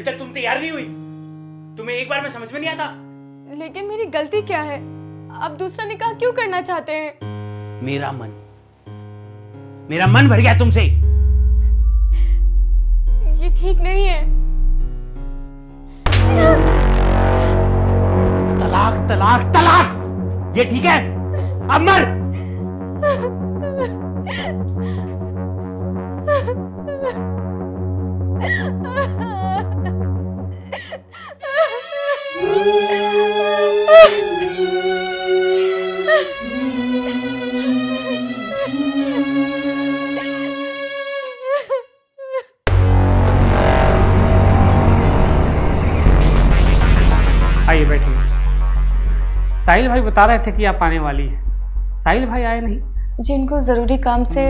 अभी तक तुम तैयार नहीं हुई? तुम्हें एक बार में समझ में नहीं आता? लेकिन मेरी गलती क्या है? आप दूसरा निकाह क्यों करना चाहते हैं? मेरा मन भर गया तुमसे। ये ठीक नहीं है। तलाक तलाक तलाक, ये ठीक है? अब मर। आइए बैठिए। साहिल भाई बता रहे थे कि आप आने वाली हैं। साहिल भाई आए नहीं? जिनको जरूरी काम से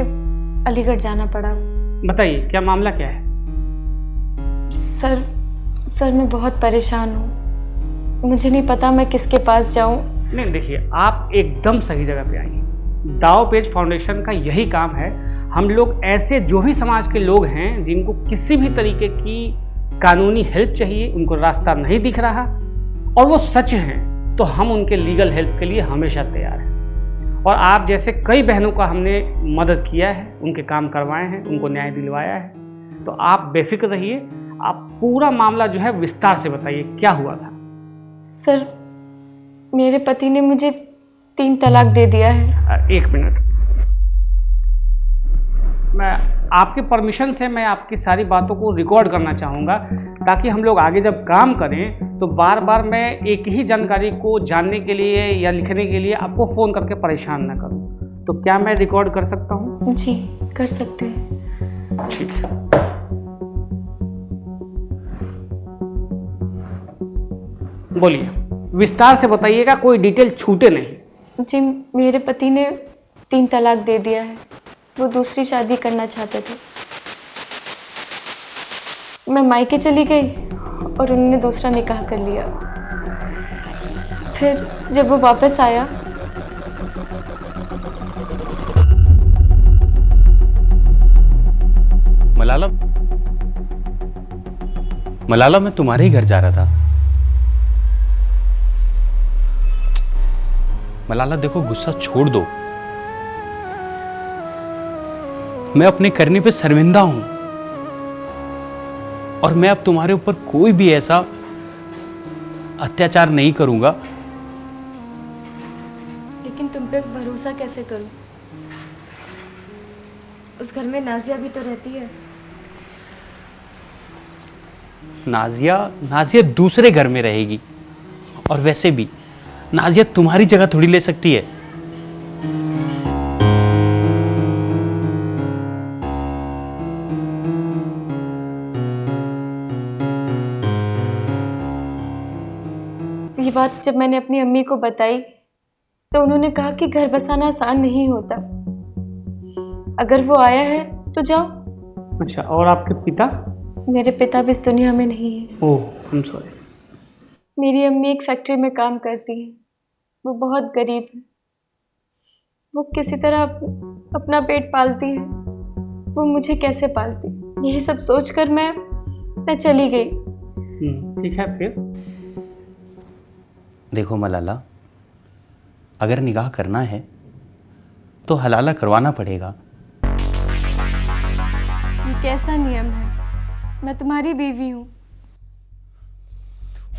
अलीगढ़ जाना पड़ा। बताइए क्या मामला क्या है? सर मैं बहुत परेशान हूँ। मुझे नहीं पता मैं किसके पास जाऊँ। नहीं देखिए, आप एकदम सही जगह पे आई हैं। दाव पेच फाउंडेशन का यही काम है। हम लोग ऐसे जो भी समाज के लोग हैं जिनको किसी भी तरीके की कानूनी हेल्प चाहिए, उनको रास्ता नहीं दिख रहा और वो सच हैं, तो हम उनके लीगल हेल्प के लिए हमेशा तैयार हैं। और आप जैसे कई बहनों का हमने मदद किया है, उनके काम करवाए हैं, उनको न्याय दिलवाया है। तो आप बेफिक्र रहिए। आप पूरा मामला जो है विस्तार से बताइए, क्या हुआ था? सर, मेरे पति ने मुझे 3 तलाक दे दिया है। एक मिनट, मैं आपके परमिशन से मैं आपकी सारी बातों को रिकॉर्ड करना चाहूँगा, ताकि हम लोग आगे जब काम करें तो बार बार मैं एक ही जानकारी को जानने के लिए या लिखने के लिए आपको फ़ोन करके परेशान ना करूँ। तो क्या मैं रिकॉर्ड कर सकता हूँ? जी, कर सकते हैं। ठीक है। बोलिए, विस्तार से बताइएगा, कोई डिटेल छूटे नहीं। जी, मेरे पति ने 3 तलाक दे दिया है। वो दूसरी शादी करना चाहते थे। मैं मायके चली गई और उन्होंने दूसरा निकाह कर लिया। फिर जब वो वापस आया, मलाला, मैं तुम्हारे ही घर जा रहा था। मलाला देखो, गुस्सा छोड़ दो। मैं अपने करने पे शर्मिंदा हूं और मैं अब तुम्हारे ऊपर कोई भी ऐसा अत्याचार नहीं करूंगा। लेकिन तुम पे भरोसा कैसे करूं? उस घर में नाजिया भी तो रहती है। नाजिया दूसरे घर में रहेगी, और वैसे भी नाजिया तुम्हारी जगह थोड़ी ले सकती है। ये बात जब मैंने अपनी अम्मी को बताई तो उन्होंने कहा कि घर बसाना आसान नहीं होता। अगर वो आया है तो जाओ। अच्छा, और आपके पिता? मेरे पिता भी इस दुनिया में नहीं है। ओह, आई एम सॉरी। मेरी अम्मी एक फैक्ट्री में काम करती है। वो बहुत गरीब है। वो किसी तरह अपना पेट पालती है। वो मुझे कैसे पालती? यही सब सोचकर मैं चली गई। ठीक है। फिर देखो मलाला, अगर निकाह करना है तो हलाला करवाना पड़ेगा। ये कैसा नियम है? मैं तुम्हारी बीवी हूँ।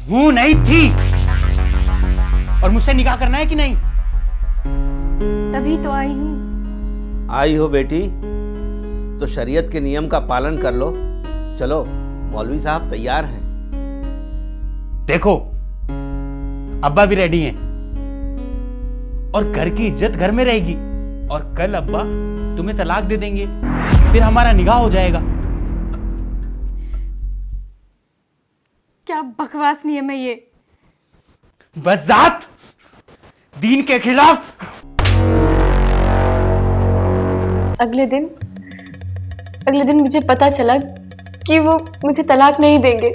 हूं नहीं थी। और मुझसे निकाह करना है कि नहीं? तभी तो आई हूँ। आई हो बेटी तो शरीयत के नियम का पालन कर लो। चलो, मौलवी साहब तैयार हैं। देखो, अब्बा भी रेडी हैं और घर की इज्जत घर में रहेगी। और कल अब्बा तुम्हें तलाक दे देंगे, फिर हमारा निकाह हो जाएगा। क्या बकवास नियम है ये? बस जात दीन के खिलाफ। अगले दिन मुझे पता चला कि वो मुझे तलाक नहीं देंगे।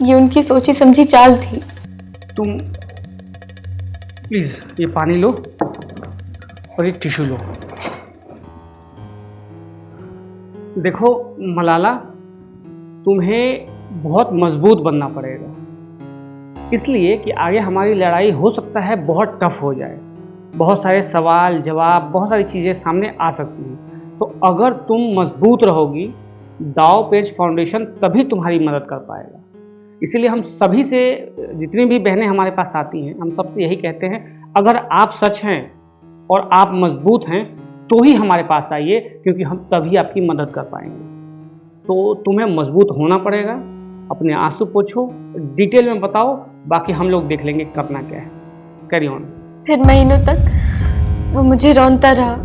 ये उनकी सोची समझी चाल थी। तुम प्लीज ये पानी लो और एक टिश्यू लो। देखो मलाला, तुम्हें बहुत मजबूत बनना पड़ेगा, इसलिए कि आगे हमारी लड़ाई हो सकता है बहुत टफ हो जाए, बहुत सारे सवाल जवाब, बहुत सारी चीज़ें सामने आ सकती हैं। तो अगर तुम मजबूत रहोगी, दाव पेच फाउंडेशन तभी तुम्हारी मदद कर पाएगा। इसीलिए हम सभी से, जितनी भी बहनें हमारे पास आती हैं, हम सबसे यही कहते हैं, अगर आप सच हैं और आप मजबूत हैं तो ही हमारे पास आइए, क्योंकि हम तभी आपकी मदद कर पाएंगे। तो तुम्हें मजबूत होना पड़ेगा, अपने आंसू पोछो, डिटेल में बताओ, बाकी हम लोग देख लेंगे करना क्या है। Carry on. फिर महीनों तक वो मुझे रौंदता रहा।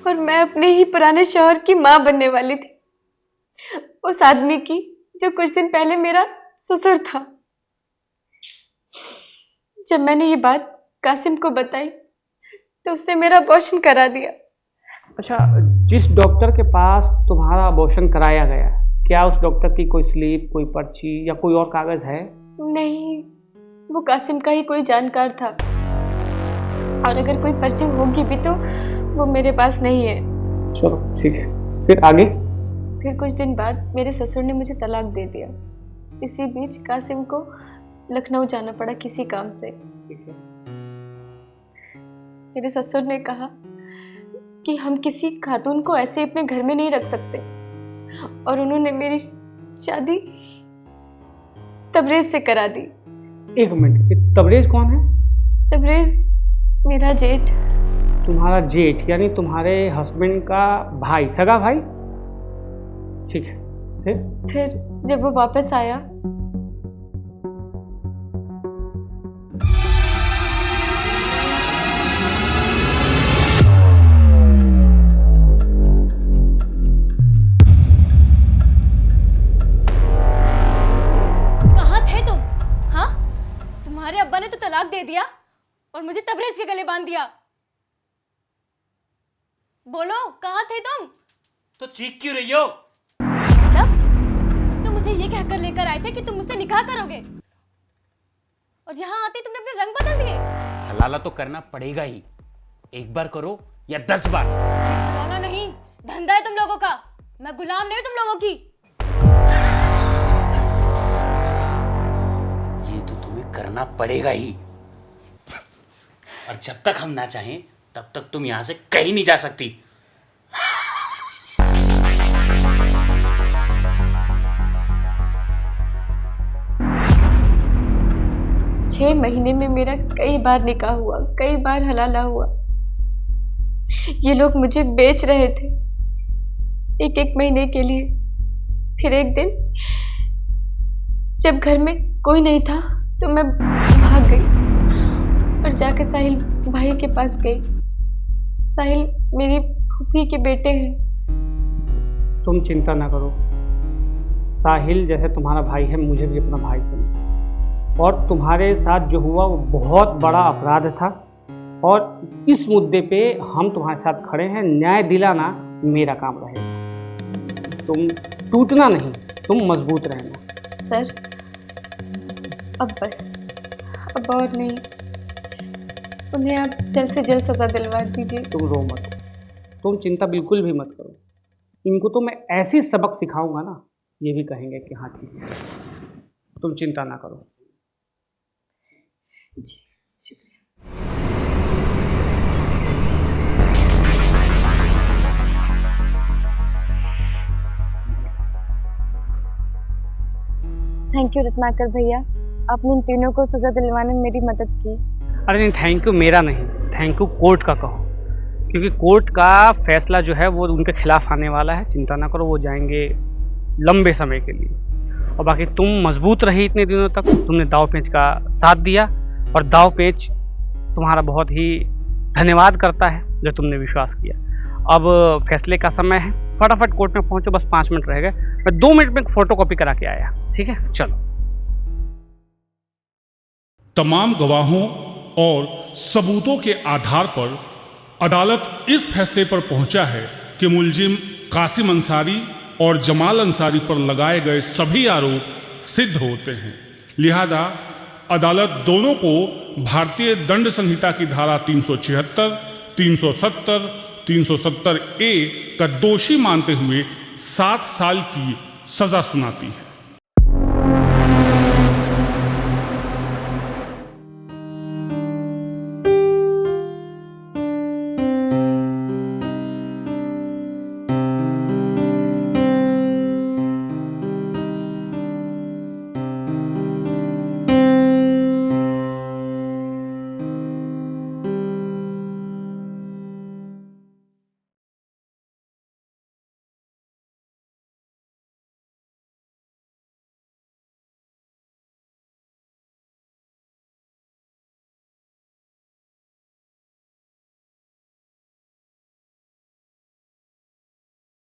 और मैं अपने ही पुराने शौहर की माँ बनने वाली थी, उस आदमी की जो कुछ दिन पहले मेरा ससुर था। जब मैंने ये बात कासिम को बताई तो उसने मेरा अबॉर्शन करा दिया। अच्छा, जिस डॉक्टर के पास तुम्हारा अबॉर्शन कराया गया, क्या उस डॉक्टर की कोई स्लिप, कोई पर्ची या कोई और कागज है? नहीं, वो कासिम का ही कोई जानकार था, और अगर कोई पर्ची होगी भी तो वो मेरे पास नहीं है। चलो ठीक है, फिर आगे? फिर कुछ दिन बाद मेरे ससुर ने मुझे तलाक दे दिया। इसी बीच कासिम को लखनऊ जाना पड़ा किसी काम से। ठीक है। मेरे ससुर ने कहा कि हम किसी खातून को ऐसे अपने घर में नहीं रख सकते, और उन्होंने मेरी शादी तबरेज से करा दी। एक मिनट, तबरेज कौन है? तबरेज मेरा जेठ। तुम्हारा जेठ यानी तुम्हारे हस्बैंड का भाई, सगा भाई? ठीक है। फिर जब वो वापस आया कहाँ थे तुम? हाँ, तुम्हारे अब्बा ने तो तलाक दे दिया और मुझे तबरेज के गले बांध दिया। बोलो, कहाँ थे तुम? तो चीख क्यों रही हो? मतलब तुम तो मुझे ये कहकर लेकर आए थे कि तुम मुझसे निकाह करोगे, और यहाँ आते तुमने अपने रंग बदल दिए। हलाला तो करना पड़ेगा ही, एक बार करो या 10 बार। हलाला नहीं, धंधा है तुम लोगों का। मैं गुलाम नहीं हूँ तुम लोगों की। ये तो तुम्हें करना पड़ेगा ही, और जब तक हम ना चाहें तब तक तुम यहां से कहीं नहीं जा सकती। 6 महीने में मेरा कई बार निकाह हुआ, कई बार हलाला हुआ। ये लोग मुझे बेच रहे थे एक महीने के लिए। फिर एक दिन जब घर में कोई नहीं था तो मैं भाग गई और जाकर साहिल भाई के पास गई। साहिल मेरी फूफी के बेटे हैं। तुम चिंता ना करो, साहिल जैसे तुम्हारा भाई है, मुझे भी अपना भाई समझो। और तुम्हारे साथ जो हुआ वो बहुत बड़ा अपराध था, और इस मुद्दे पे हम तुम्हारे साथ खड़े हैं। न्याय दिलाना मेरा काम रहेगा। तुम टूटना नहीं, तुम मजबूत रहना। सर अब बस, अब और नहीं। उन्हें आप जल्द से जल्द सजा दिलवा दीजिए। तुम रो मत, तुम चिंता बिल्कुल भी मत करो। इनको तो मैं ऐसी सबक सिखाऊंगा ना, ये भी कहेंगे कि हाँ ठीक है। तुम चिंता ना करो। जी शुक्रिया। थैंक यू रत्नाकर भैया, आपने इन तीनों को सजा दिलवाने में मेरी मदद की। अरे नहीं, थैंक यू मेरा नहीं, थैंक यू कोर्ट का कहो। क्योंकि कोर्ट का फैसला जो है वो उनके खिलाफ आने वाला है। चिंता ना करो, वो जाएंगे लंबे समय के लिए। और बाकी तुम मजबूत रही इतने दिनों तक, तुमने दाव पेच का साथ दिया और दाव पेच तुम्हारा बहुत ही धन्यवाद करता है जो तुमने विश्वास किया। अब फैसले का समय है, फटाफट कोर्ट में पहुंचो, बस 5 मिनट रह गए। मैं 2 मिनट में फोटो कॉपी करा के आया, ठीक है? चलो। तमाम गवाहों और सबूतों के आधार पर अदालत इस फैसले पर पहुंचा है कि मुलजिम कासिम अंसारी और जमाल अंसारी पर लगाए गए सभी आरोप सिद्ध होते हैं। लिहाजा अदालत दोनों को भारतीय दंड संहिता की धारा 376, 370, 370A का दोषी मानते हुए 7 साल की सजा सुनाती है।